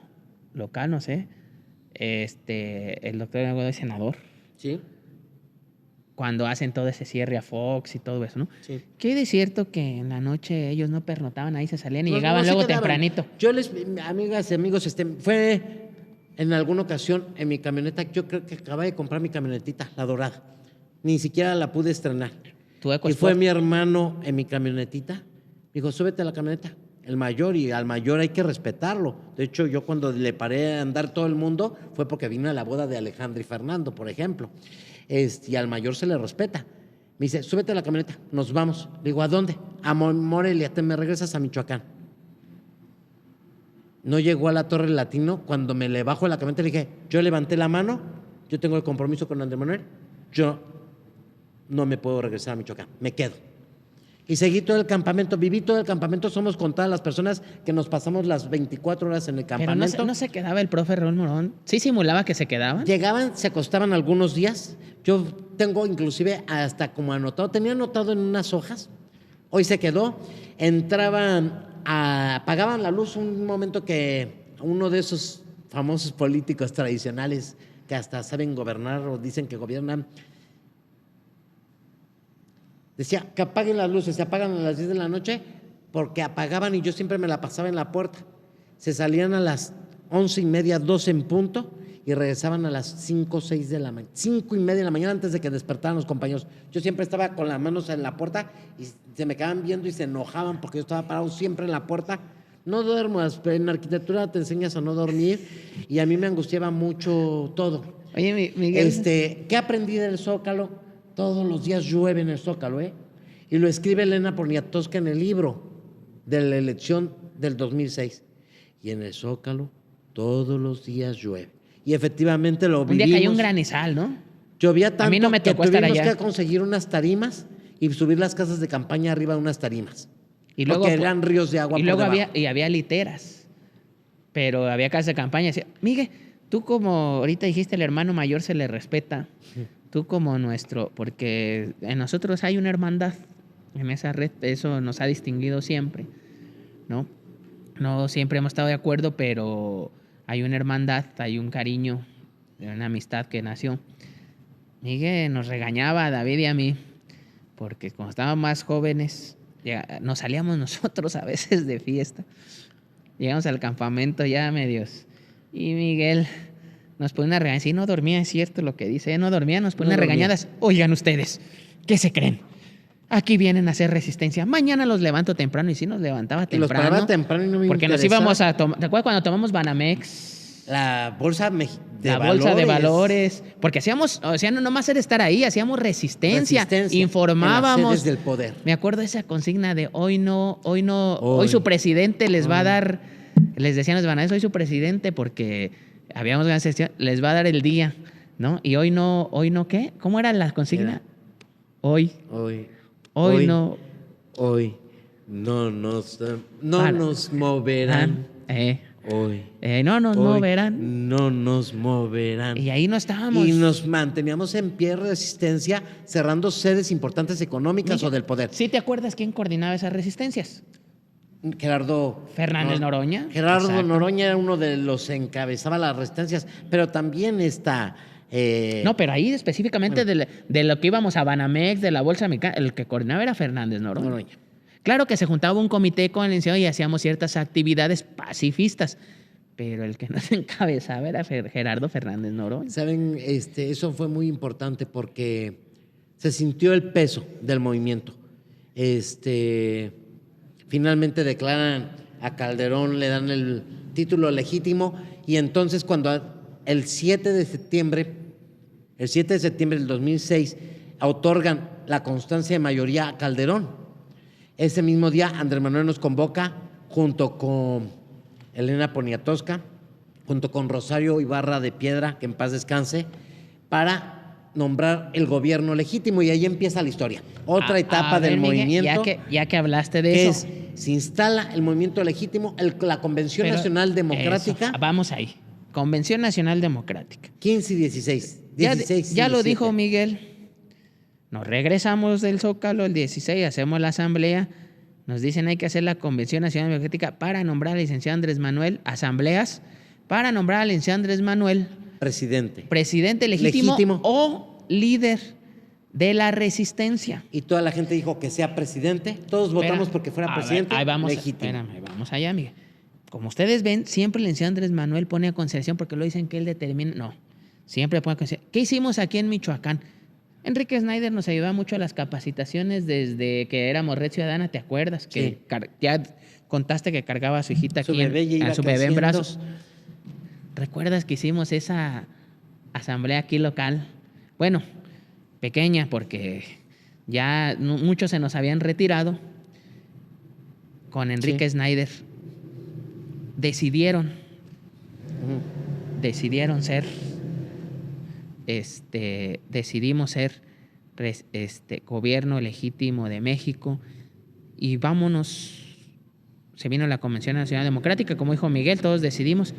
local, no sé. El doctor Leonel Godoy, senador. Sí, Cuando hacen todo ese cierre a Fox y todo eso, ¿no? sí. ¿Qué hay de cierto que en la noche ellos no pernotaban ahí, se salían y No, llegaban no se luego quedaban. tempranito? Amigas y amigos, fue en alguna ocasión en mi camioneta, yo creo que acababa de comprar mi camionetita, la dorada. Ni siquiera la pude estrenar. Tu EcoSport. Y fue mi hermano en mi camionetita. Dijo, súbete a la camioneta. El mayor, y al mayor hay que respetarlo. De hecho, yo cuando le paré a andar todo el mundo fue porque vino a la boda de Alejandro y Fernando, por ejemplo. Y al mayor se le respeta. Me dice, súbete a la camioneta, nos vamos. Le digo, ¿a dónde? A Morelia, te me regresas a Michoacán. No llegó a la Torre Latino. Cuando me le bajo de la camioneta le dije, yo levanté la mano, yo tengo el compromiso con Andrés Manuel, yo no me puedo regresar a Michoacán, me quedo. Y seguí todo el campamento, viví todo el campamento, somos contadas las personas que nos pasamos las 24 horas en el Pero campamento. no se quedaba el profe Raúl Morón. ¿Sí simulaba que se quedaban? Llegaban, se acostaban algunos días. Yo tengo inclusive hasta como anotado, tenía anotado en unas hojas. Hoy se quedó. Entraban, apagaban la luz un momento que uno de esos famosos políticos tradicionales que hasta saben gobernar o dicen que gobiernan, decía que apaguen las luces, se apagan a las 10 de la noche porque apagaban y yo siempre me la pasaba en la puerta. Se salían a las 11:30, 12 en punto y regresaban a las 5, 6 de la mañana, 5:30 de la mañana antes de que despertaran los compañeros. Yo siempre estaba con las manos en la puerta y se me quedaban viendo y se enojaban porque yo estaba parado siempre en la puerta. No duermas, en arquitectura te enseñas a no dormir y a mí me angustiaba mucho todo. Oye, Miguel. ¿Qué aprendí del Zócalo? Todos los días llueve en el Zócalo, ¿eh? Y lo escribe Elena Poniatowska en el libro de la elección del 2006. Y en el Zócalo todos los días llueve. Y efectivamente lo vivimos. Un día cayó un granizal, ¿no? Llovía tanto A mí no me tocó que estar tuvimos allá. que conseguir unas tarimas y subir las casas de campaña arriba de unas tarimas. Y luego, porque eran ríos de agua y por luego debajo. había literas. Pero había casas de campaña. Decía, Miguel, tú como ahorita dijiste, el hermano mayor se le respeta. Tú como nuestro, porque en nosotros hay una hermandad en esa red, eso nos ha distinguido siempre, ¿no? No siempre hemos estado de acuerdo, pero hay una hermandad, hay un cariño, una amistad que nació. Miguel nos regañaba a David y a mí, porque cuando estábamos más jóvenes, nos salíamos nosotros a veces de fiesta. Llegamos al campamento ya medios. Y Miguel nos pone una regañada. Sí, no dormía, es cierto lo que dice. No dormía, nos pone No unas dormía. regañadas. Oigan ustedes, ¿qué se creen? Aquí vienen a hacer resistencia. Mañana los levanto temprano. Y sí nos levantaba Y los temprano. paraba temprano y no me porque nos interesaba. íbamos a tomar. ¿Te acuerdas cuando tomamos Banamex? La bolsa de La valores. bolsa de valores. Porque hacíamos, o sea, no nomás era estar ahí, hacíamos resistencia. Informábamos. En las sedes del poder. Me acuerdo de esa consigna de hoy su presidente les va a dar, les decían los banales, hoy su presidente, porque habíamos una sesión, les va a dar el día, ¿no? Y hoy no, ¿qué? ¿Cómo era la consigna? Era- Hoy no. Hoy no nos Para- moverán. Hoy. No nos Hoy moverán. No nos moverán. Y ahí no estábamos. Y nos manteníamos en pie de resistencia, cerrando sedes importantes económicas o del poder. ¿Sí te acuerdas quién coordinaba esas resistencias? Gerardo Fernández Noroña. Gerardo Exacto. Noroña era uno de los que encabezaba las resistencias, pero también está. No, pero ahí específicamente de lo que íbamos a Banamex, de la Bolsa Mexicana, el que coordinaba era Fernández Noroña. Noroña. Claro que se juntaba un comité con el licenciado y hacíamos ciertas actividades pacifistas, pero el que nos encabezaba era Gerardo Fernández Noroña. Saben, eso fue muy importante porque se sintió el peso del movimiento. Finalmente declaran a Calderón, le dan el título legítimo y entonces cuando el 7 de septiembre del 2006 otorgan la constancia de mayoría a Calderón, ese mismo día Andrés Manuel nos convoca junto con Elena Poniatowska, junto con Rosario Ibarra de Piedra, que en paz descanse, para nombrar el gobierno legítimo y ahí empieza la historia. Otra etapa A ver, del Miguel, movimiento. Ya que hablaste de que eso. se instala el movimiento legítimo, la Convención pero Nacional Democrática, eso, vamos ahí. Convención Nacional Democrática. 15 y 16. Ya 16 y lo 17. dijo Miguel. Nos regresamos del Zócalo el 16, hacemos la asamblea. Nos dicen hay que hacer la Convención Nacional Democrática para nombrar al licenciado Andrés Manuel, asambleas, para nombrar al licenciado Andrés Manuel presidente legítimo o líder de la resistencia. Y toda la gente dijo que sea presidente. Todos votamos porque fuera presidente Ahí vamos, legítimo. espérame, vamos allá, Miguel. Como ustedes ven, siempre el licenciado Andrés Manuel pone a consideración porque lo dicen que él determina. No, siempre pone a consideración. ¿Qué hicimos aquí en Michoacán? Enrique Snyder nos ayudaba mucho a las capacitaciones desde que éramos Red Ciudadana, ¿te acuerdas? Que Sí. ya contaste que cargaba a su hijita Su aquí, bebé ya iba a su bebé en creciendo. brazos. ¿Recuerdas que hicimos esa asamblea aquí local? Bueno, pequeña porque ya muchos se nos habían retirado. Con Enrique Snyder decidieron ser, decidimos ser gobierno legítimo de México y vámonos. Se vino la Convención Nacional Democrática, como dijo Miguel, todos decidimos.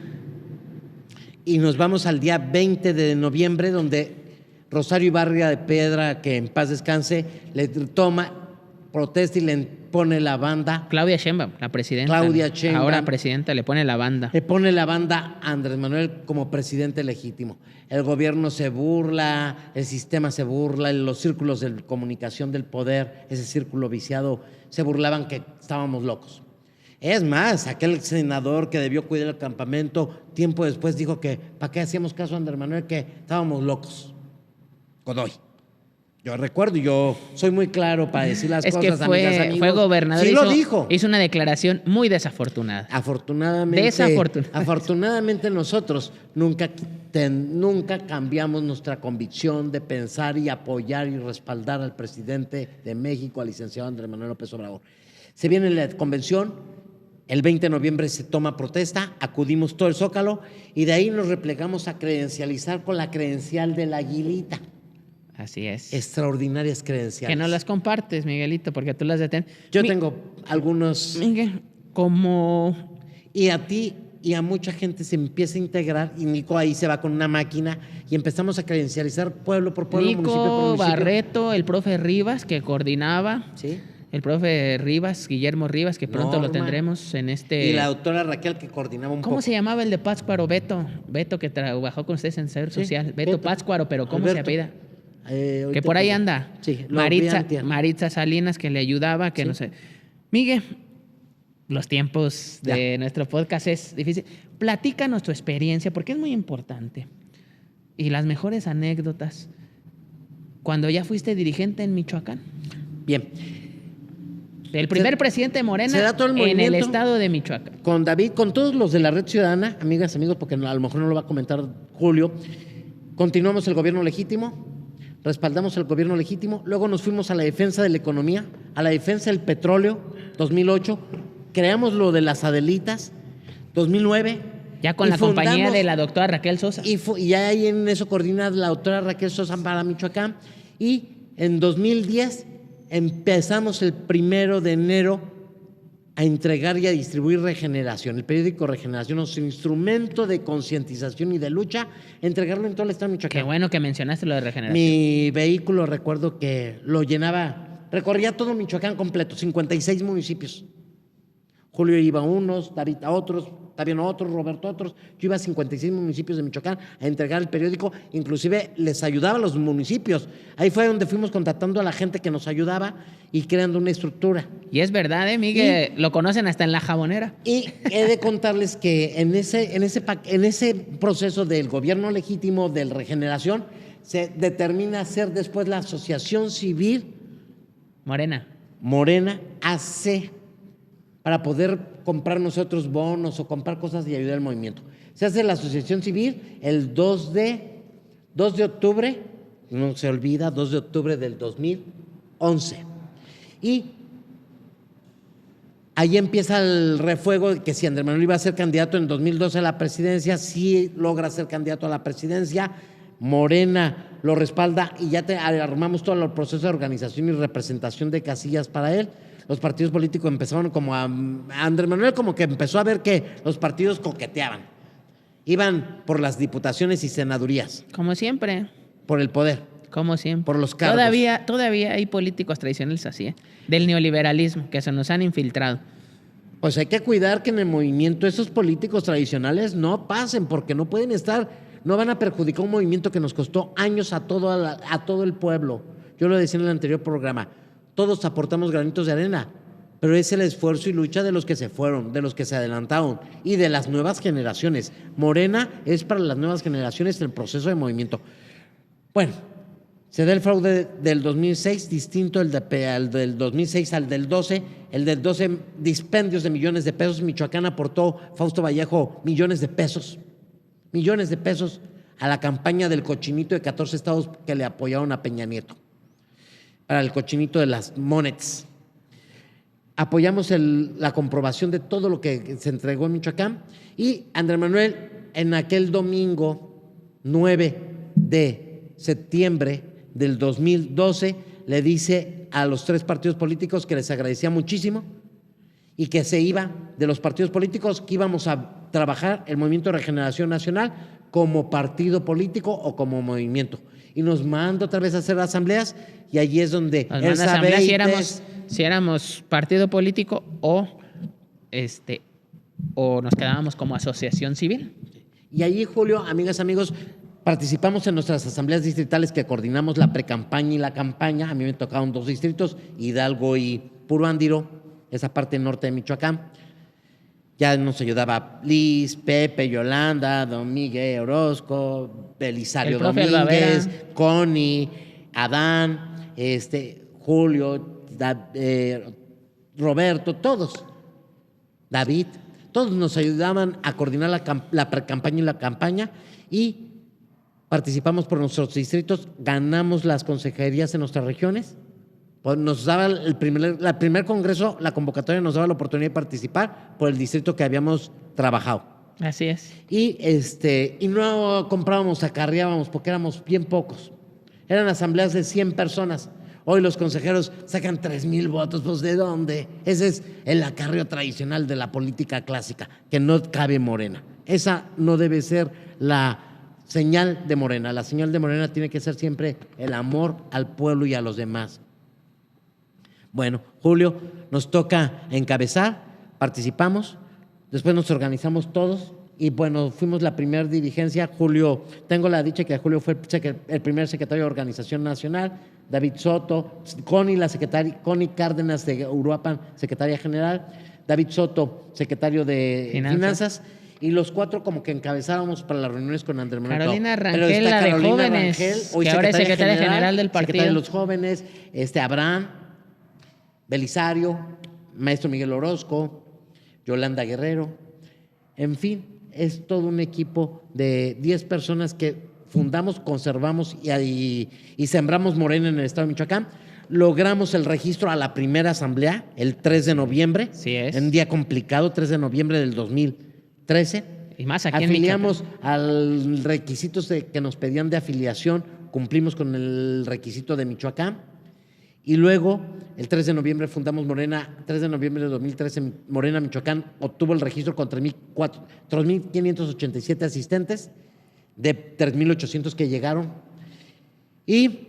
Y nos vamos al día 20 de noviembre, donde Rosario Ibarra de Piedra, que en paz descanse, le toma, protesta y le pone la banda. Claudia Sheinbaum, la presidenta. Claudia Sheinbaum. Ahora presidenta, le pone la banda. Le pone la banda a Andrés Manuel como presidente legítimo. El gobierno se burla, el sistema se burla, los círculos de comunicación del poder, ese círculo viciado, se burlaban que estábamos locos. Es más, aquel senador que debió cuidar el campamento, tiempo después dijo que ¿para qué hacíamos caso a Andrés Manuel? Que estábamos locos. Godoy. Yo recuerdo, yo soy muy claro para decir las Es que cosas, amigas, amigos. fue gobernador. Sí lo dijo. Hizo una declaración muy desafortunada. Afortunadamente nosotros nunca cambiamos nuestra convicción de pensar y apoyar y respaldar al presidente de México, al licenciado Andrés Manuel López Obrador. Se viene la convención, el 20 de noviembre se toma protesta, acudimos todo el Zócalo y de ahí nos replegamos a credencializar con la credencial de la Aguilita. Así es. Extraordinarias credenciales. Que no las compartes, Miguelito, porque tú las detienes. Yo tengo algunos. Miguel, como... Y a ti y a mucha gente se empieza a integrar y Nico ahí se va con una máquina y empezamos a credencializar pueblo por pueblo, municipio por Nico municipio. Barreto, el profe Rivas, que coordinaba. Sí. El profe Rivas, Guillermo Rivas, que pronto lo Norma. tendremos en este... Y la doctora Raquel que coordinaba un poco. ¿Cómo se llamaba el de Pátzcuaro? Beto, que trabajó con ustedes en Seguro Sí, Social. Beto Pátzcuaro, pero ¿cómo Alberto. se apellida? Ahorita Que por ahí te- anda. Sí, lo vi antier. Maritza Salinas, que le ayudaba, que Sí. no sé. Miguel, los tiempos de Ya. nuestro podcast es difícil. Platícanos tu experiencia, porque es muy importante. Y las mejores anécdotas. Cuando ya fuiste dirigente en Michoacán. Bien. El primer presidente de Morena se da todo el en el movimiento. estado de Michoacán. Con David, con todos los de la Red Ciudadana, amigas, amigos, porque a lo mejor no lo va a comentar Julio, continuamos el gobierno legítimo, respaldamos el gobierno legítimo, luego nos fuimos a la defensa de la economía, a la defensa del petróleo, 2008, creamos lo de las Adelitas, 2009. Ya con y la compañía fundamos- de la doctora Raquel Sosa. Y ya ahí en eso coordina la doctora Raquel Sosa para Michoacán. Y en 2010 empezamos el 1 de enero a entregar y a distribuir Regeneración, el periódico Regeneración, nuestro instrumento de concientización y de lucha, entregarlo en todo el estado de Michoacán. Qué bueno que mencionaste lo de regeneración. Mi vehículo, recuerdo que lo llenaba, recorría todo Michoacán completo, 56 municipios. Julio iba a unos, David a otros, Taviano a otros, Roberto a otros. Yo iba a 56 municipios de Michoacán a entregar el periódico, inclusive les ayudaba a los municipios. Ahí fue donde fuimos contactando a la gente que nos ayudaba y creando una estructura. Y es verdad, Miguel, lo conocen hasta en La Jabonera. Y he de contarles que en ese proceso del gobierno legítimo, del Regeneración, se determina hacer después la asociación civil Morena AC para poder comprar nosotros bonos o comprar cosas y ayudar al movimiento. Se hace la asociación civil el 2 de octubre, no se olvida, 2 de octubre del 2011. Y ahí empieza el refuego de que si Andrés Manuel iba a ser candidato en 2012 a la presidencia, sí logra ser candidato a la presidencia, Morena lo respalda y ya armamos todo el proceso de organización y representación de casillas para él. Los partidos políticos empezaron como a Andrés Manuel como que empezó a ver que los partidos coqueteaban. Iban por las diputaciones y senadurías, Como siempre, por el poder. como siempre. Por los cargos. Todavía hay políticos tradicionales así, ¿eh? Del neoliberalismo, que se nos han infiltrado. Pues hay que cuidar que en el movimiento esos políticos tradicionales no pasen, porque no pueden estar, no van a perjudicar un movimiento que nos costó años a todo el pueblo. Yo lo decía en el anterior programa, todos aportamos granitos de arena, pero es el esfuerzo y lucha de los que se fueron, de los que se adelantaron y de las nuevas generaciones. Morena es para las nuevas generaciones el proceso de movimiento. Bueno, Se da el fraude del 2006, distinto al del 2006 al del 12. El del 12, dispendios de millones de pesos. Michoacán aportó, Fausto Vallejo, millones de pesos a la campaña del cochinito de 14 estados que le apoyaron a Peña Nieto, para el cochinito de las Monets. Apoyamos la comprobación de todo lo que se entregó en Michoacán, y Andrés Manuel, en aquel domingo 9 de septiembre del 2012, le dice a los 3 partidos políticos que les agradecía muchísimo y que se iba de los partidos políticos, que íbamos a trabajar el Movimiento de Regeneración Nacional como partido político o como movimiento. Y nos manda otra vez a hacer asambleas, y allí es donde Nos él manda sabe asambleas si éramos partido político o nos quedábamos como asociación civil. Y allí, Julio, amigas, amigos, participamos en nuestras asambleas distritales que coordinamos la precampaña y la campaña. A mí me tocaron 2 distritos, Hidalgo y Puruándiro, esa parte norte de Michoacán. Ya nos ayudaba Liz, Pepe, Yolanda, Don Miguel Orozco, Belisario El profe Domínguez, Albavera. Connie, Adán, Julio, Roberto, todos, David, todos nos ayudaban a coordinar la precampaña y la campaña, y participamos por nuestros distritos, ganamos las consejerías en nuestras regiones. Pues nos daba el primer congreso, la convocatoria nos daba la oportunidad de participar por el distrito que habíamos trabajado. Así es. Y no comprábamos, acarreábamos, porque éramos bien pocos. Eran asambleas de 100 personas. Hoy los consejeros sacan 3,000 votos, pues ¿de dónde? Ese es el acarreo tradicional de la política clásica, que no cabe en Morena. Esa no debe ser la señal de Morena. La señal de Morena tiene que ser siempre el amor al pueblo y a los demás. Bueno, Julio, nos toca encabezar, participamos, después nos organizamos todos y bueno, fuimos la primera dirigencia. Julio, tengo la dicha que Julio fue el primer secretario de Organización Nacional, David Soto, Connie Cárdenas de Uruapan, secretaria general, David Soto, secretario de Finanzas, y los 4 como que encabezábamos para las reuniones con Andrés Manuel. Carolina Rangel, la de jóvenes, hoy que ahora es secretaria general del partido. Secretaria de los jóvenes, Abraham, Belisario, maestro Miguel Orozco, Yolanda Guerrero, en fin, es todo un equipo de 10 personas que fundamos, conservamos y sembramos Morena en el estado de Michoacán. Logramos el registro a la primera asamblea el 3 de noviembre, sí es. En un día complicado, 3 de noviembre del 2013. Y más aquí afiliamos al requisitos que nos pedían de afiliación, cumplimos con el requisito de Michoacán. Y luego, el 3 de noviembre fundamos Morena, 3 de noviembre de 2013, Morena Michoacán obtuvo el registro con 3,587 asistentes, de 3,800 que llegaron. Y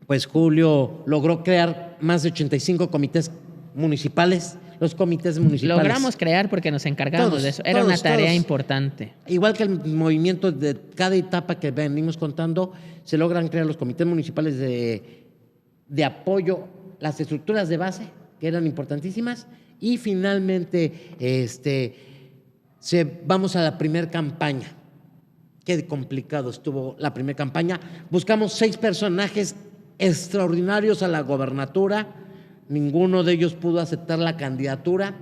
pues Julio logró crear más de 85 comités municipales. Los comités municipales. Logramos crear porque nos encargamos de eso. Era una tarea importante. Igual que el movimiento de cada etapa que venimos contando, se logran crear los comités municipales de apoyo, las estructuras de base, que eran importantísimas, y finalmente vamos a la primer campaña. Qué complicado estuvo la primera campaña. Buscamos 6 personajes extraordinarios a la gobernatura, ninguno de ellos pudo aceptar la candidatura.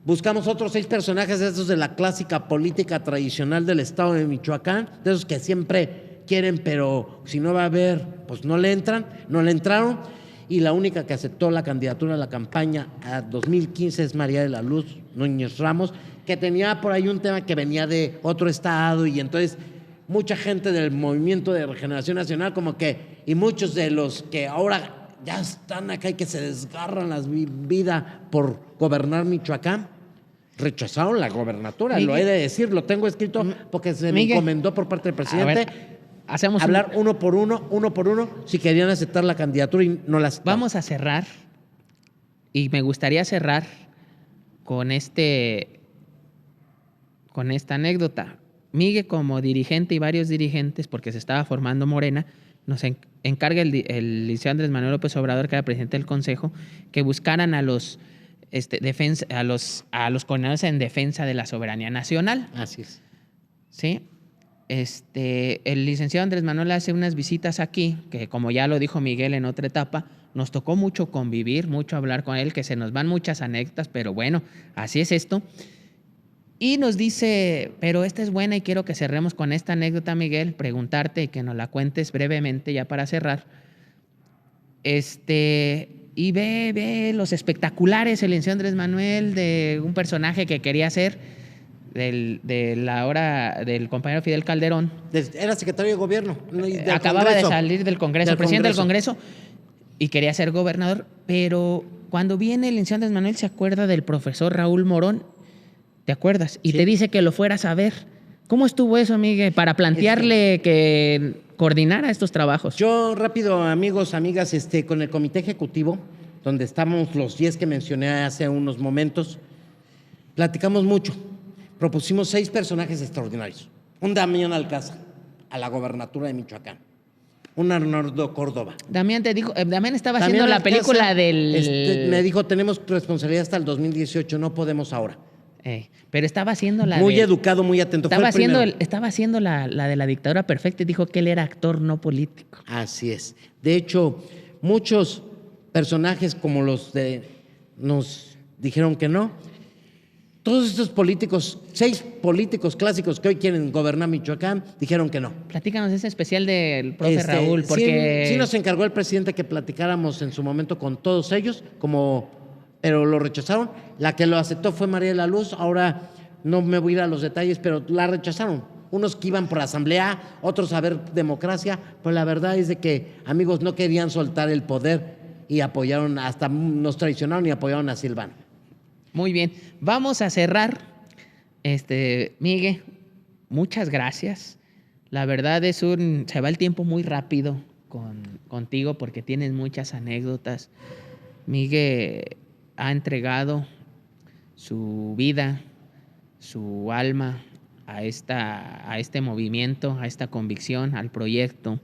Buscamos otros 6 personajes de esos de la clásica política tradicional del estado de Michoacán, de esos que siempre quieren, pero si no va a haber, pues no le entraron, y la única que aceptó la candidatura a la campaña a 2015 es María de la Luz Núñez Ramos, que tenía por ahí un tema que venía de otro estado, y entonces mucha gente del Movimiento de Regeneración Nacional y muchos de los que ahora ya están acá y que se desgarran la vida por gobernar Michoacán, rechazaron la gobernatura. Lo he de decir, lo tengo escrito porque se me encomendó por parte del presidente. Hablar uno por uno, si querían aceptar la candidatura y no las. Vamos a cerrar, y me gustaría cerrar con esta anécdota. Miguel, como dirigente y varios dirigentes, porque se estaba formando Morena, nos encarga el licenciado Andrés Manuel López Obrador, que era presidente del Consejo, que buscaran a los a los coordinadores en defensa de la soberanía nacional. Así es. ¿Sí? el licenciado Andrés Manuel hace unas visitas aquí, que como ya lo dijo Miguel en otra etapa, nos tocó mucho convivir, mucho hablar con él, que se nos van muchas anécdotas, pero bueno, así es esto. Y nos dice, pero esta es buena y quiero que cerremos con esta anécdota, Miguel, preguntarte y que nos la cuentes brevemente ya para cerrar. Y ve los espectaculares, el licenciado Andrés Manuel, de un personaje que quería hacer, del compañero Fidel Calderón. Era secretario de gobierno. Acababa de salir del Congreso, presidente del Congreso, y quería ser gobernador, pero cuando viene el licenciado Andrés Manuel se acuerda del profesor Raúl Morón, ¿te acuerdas? Y te dice que lo fueras a ver. ¿Cómo estuvo eso, Miguel, para plantearle que coordinara estos trabajos? Yo, rápido, amigos, amigas, con el comité ejecutivo, donde estamos los 10 que mencioné hace unos momentos, platicamos mucho. Propusimos 6 personajes extraordinarios. Un Damián Alcázar, a la gobernatura de Michoacán. Un Arnoldo Córdoba. Damián estaba haciendo la película del... me dijo, tenemos responsabilidad hasta el 2018, no podemos ahora. Pero estaba haciendo la muy educado, muy atento. Estaba haciendo la de la dictadura perfecta y dijo que él era actor, no político. Así es. De hecho, muchos personajes como los nos dijeron que no. Todos estos políticos, 6 políticos clásicos que hoy quieren gobernar Michoacán, dijeron que no. Platícanos ese especial del profe Raúl, porque... Sí nos encargó el presidente que platicáramos en su momento con todos ellos, pero lo rechazaron. La que lo aceptó fue María de la Luz. Ahora no me voy a ir a los detalles, pero la rechazaron. Unos que iban por la asamblea, otros a ver democracia, pero la verdad es de que, amigos, no querían soltar el poder y apoyaron, hasta nos traicionaron y apoyaron a Silvano. Muy bien, vamos a cerrar. Miguel, muchas gracias. La verdad se va el tiempo muy rápido contigo porque tienes muchas anécdotas. Miguel ha entregado su vida, su alma a este movimiento, a esta convicción, al proyecto.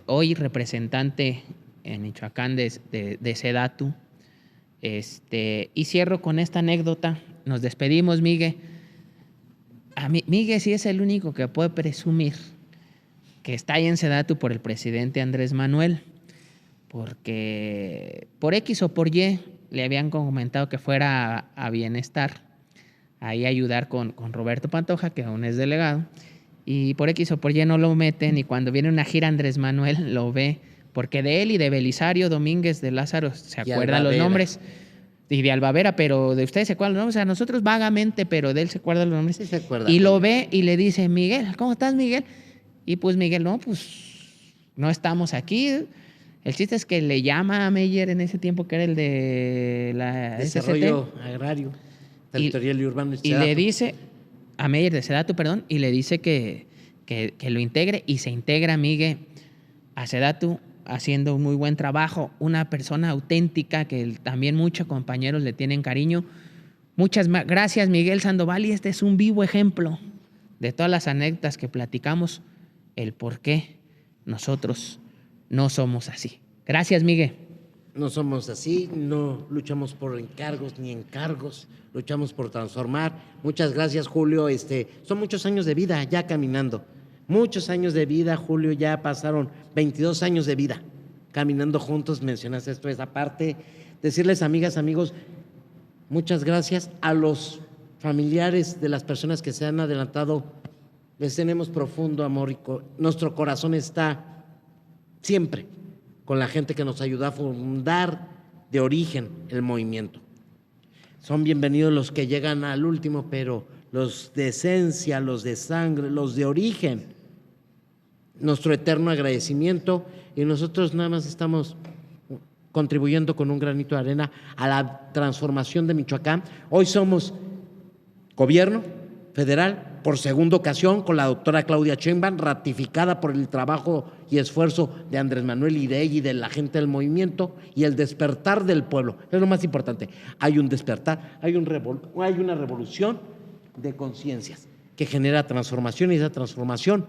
Hoy representante en Michoacán de Sedatu. Y cierro con esta anécdota. Nos despedimos, Miguel. Miguel sí es el único que puede presumir que está ahí en Sedatu por el presidente Andrés Manuel, porque por X o por Y le habían comentado que fuera a Bienestar, ahí a ayudar con Roberto Pantoja, que aún es delegado, y por X o por Y no lo meten, y cuando viene una gira Andrés Manuel lo ve, porque de él y de Belisario Domínguez de Lázaro se acuerdan los nombres, y de Albavera, pero de ustedes se acuerdan los nombres, a nosotros vagamente, pero de él se acuerdan los nombres. Sí se acuerda. Y lo ve y le dice, Miguel, ¿cómo estás, Miguel? Y pues Miguel, no, pues no estamos aquí. El chiste es que le llama a Meyer en ese tiempo, que era el de la Desarrollo Agrario, Territorial y Urbano. Y le dice, a Meyer de Sedatu, perdón, y le dice que lo integre, y se integra Miguel a Sedatu, haciendo un muy buen trabajo, una persona auténtica que también muchos compañeros le tienen cariño. Muchas gracias, Miguel Sandoval, y este es un vivo ejemplo de todas las anécdotas que platicamos, el por qué nosotros no somos así. Gracias, Miguel. No somos así, no luchamos por encargos ni encargos, luchamos por transformar. Muchas gracias, Julio. Son muchos años de vida ya caminando. Muchos años de vida, Julio, ya pasaron 22 años de vida caminando juntos. Mencionaste esa parte. Decirles, amigas, amigos, muchas gracias. A los familiares de las personas que se han adelantado, les tenemos profundo amor y nuestro corazón está siempre con la gente que nos ayudó a fundar de origen el movimiento. Son bienvenidos los que llegan al último, pero los de esencia, los de sangre, los de origen, nuestro eterno agradecimiento, y nosotros nada más estamos contribuyendo con un granito de arena a la transformación de Michoacán. Hoy somos gobierno federal por segunda ocasión con la doctora Claudia Sheinbaum, ratificada por el trabajo y esfuerzo de Andrés Manuel y de ella y de la gente del movimiento, y el despertar del pueblo. Es lo más importante. Hay un despertar, hay una revolución de conciencias que genera transformación, y esa transformación,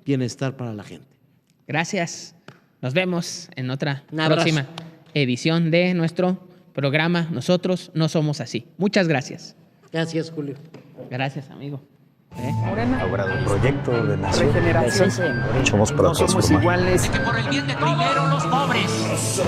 bienestar para la gente. Gracias. Nos vemos en otra próxima edición de nuestro programa Nosotros no somos así. Muchas gracias. Gracias, Julio. Gracias, amigo. Morena, Obrador. Proyecto de nación. regeneración. Somos para No somos transformar. iguales. Que por el bien de primero los pobres.